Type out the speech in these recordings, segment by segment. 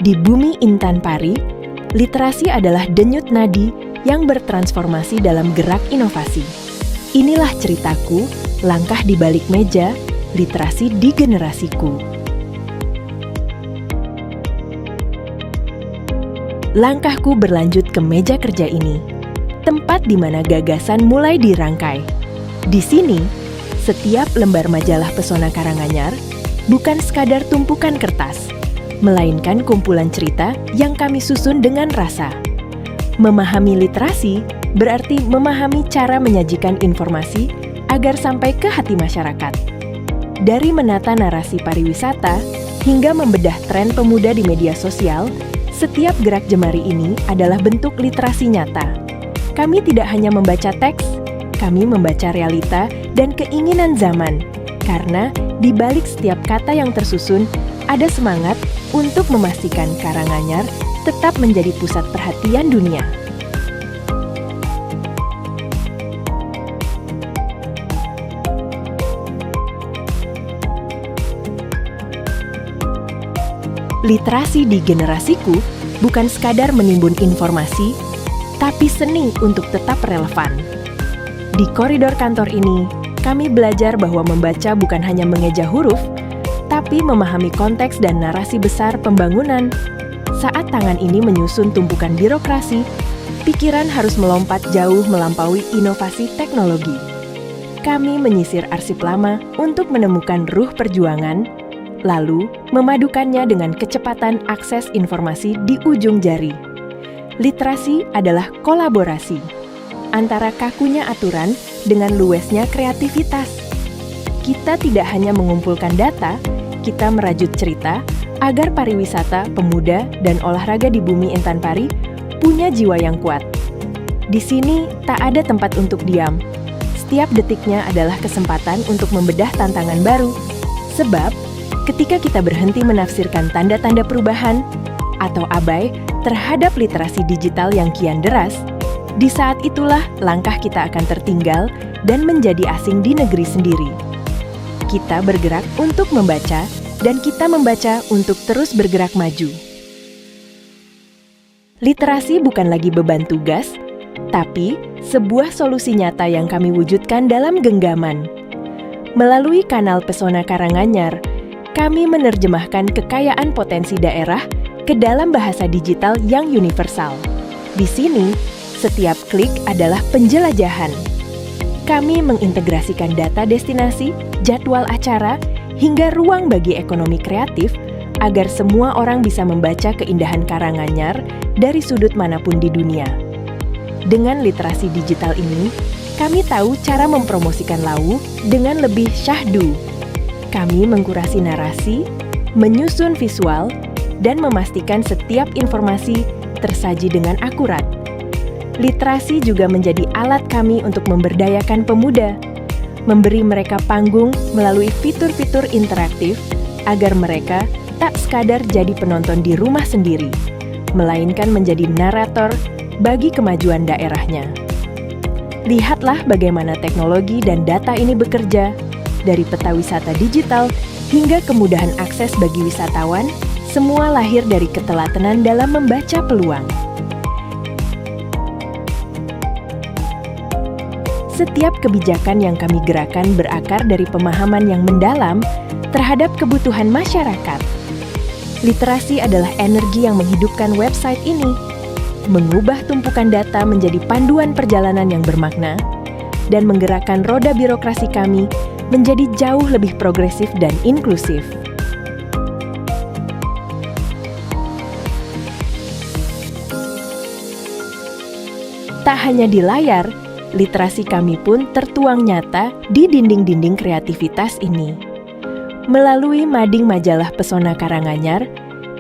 Di bumi Intan Pari, literasi adalah denyut nadi yang bertransformasi dalam gerak inovasi. Inilah ceritaku, langkah di balik meja, literasi di generasiku. Langkahku berlanjut ke meja kerja ini, tempat di mana gagasan mulai dirangkai. Di sini, setiap lembar majalah Pesona Karanganyar bukan sekadar tumpukan kertas, melainkan kumpulan cerita yang kami susun dengan rasa. Memahami literasi berarti memahami cara menyajikan informasi agar sampai ke hati masyarakat. Dari menata narasi pariwisata hingga membedah tren pemuda di media sosial, setiap gerak jemari ini adalah bentuk literasi nyata. Kami tidak hanya membaca teks, kami membaca realita dan keinginan zaman, karena di balik setiap kata yang tersusun ada semangat untuk memastikan Karanganyar tetap menjadi pusat perhatian dunia. Literasi di generasiku bukan sekadar menimbun informasi, tapi seni untuk tetap relevan. Di koridor kantor ini, kami belajar bahwa membaca bukan hanya mengeja huruf, tapi memahami konteks dan narasi besar pembangunan. Saat tangan ini menyusun tumpukan birokrasi, pikiran harus melompat jauh melampaui inovasi teknologi. Kami menyisir arsip lama untuk menemukan ruh perjuangan, lalu memadukannya dengan kecepatan akses informasi di ujung jari. Literasi adalah kolaborasi antara kakunya aturan dengan luwesnya kreativitas. Kita tidak hanya mengumpulkan data, kita merajut cerita agar pariwisata, pemuda, dan olahraga di bumi Intan Pari punya jiwa yang kuat. Di sini tak ada tempat untuk diam. Setiap detiknya adalah kesempatan untuk membedah tantangan baru. Sebab, ketika kita berhenti menafsirkan tanda-tanda perubahan atau abai terhadap literasi digital yang kian deras, di saat itulah langkah kita akan tertinggal dan menjadi asing di negeri sendiri. Kita bergerak untuk membaca, dan kita membaca untuk terus bergerak maju. Literasi bukan lagi beban tugas, tapi sebuah solusi nyata yang kami wujudkan dalam genggaman. Melalui kanal Pesona Karanganyar, kami menerjemahkan kekayaan potensi daerah ke dalam bahasa digital yang universal. Di sini, setiap klik adalah penjelajahan. Kami mengintegrasikan data destinasi, jadwal acara, hingga ruang bagi ekonomi kreatif agar semua orang bisa membaca keindahan Karanganyar dari sudut manapun di dunia. Dengan literasi digital ini, kami tahu cara mempromosikan Lawu dengan lebih syahdu. Kami mengkurasi narasi, menyusun visual, dan memastikan setiap informasi tersaji dengan akurat. Literasi juga menjadi alat kami untuk memberdayakan pemuda, memberi mereka panggung melalui fitur-fitur interaktif agar mereka tak sekadar jadi penonton di rumah sendiri, melainkan menjadi narator bagi kemajuan daerahnya. Lihatlah bagaimana teknologi dan data ini bekerja, dari peta wisata digital hingga kemudahan akses bagi wisatawan, semua lahir dari ketelatenan dalam membaca peluang. Setiap kebijakan yang kami gerakan berakar dari pemahaman yang mendalam terhadap kebutuhan masyarakat. Literasi adalah energi yang menghidupkan website ini, mengubah tumpukan data menjadi panduan perjalanan yang bermakna, dan menggerakkan roda birokrasi kami menjadi jauh lebih progresif dan inklusif. Tak hanya di layar, literasi kami pun tertuang nyata di dinding-dinding kreativitas ini. Melalui mading majalah Pesona Karanganyar,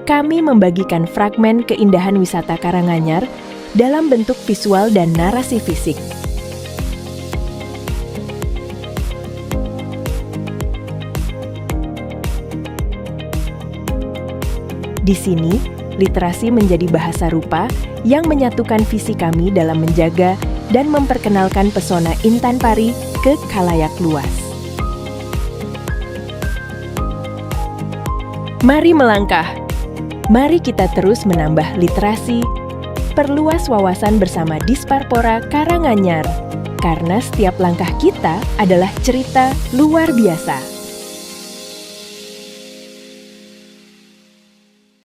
kami membagikan fragmen keindahan wisata Karanganyar dalam bentuk visual dan narasi fisik. Di sini, literasi menjadi bahasa rupa yang menyatukan visi kami dalam menjaga dan memperkenalkan pesona Intan Pari ke khalayak luas. Mari melangkah, Mari kita terus menambah literasi, perluas wawasan bersama Disparpora Karanganyar, karena setiap langkah kita adalah cerita luar biasa.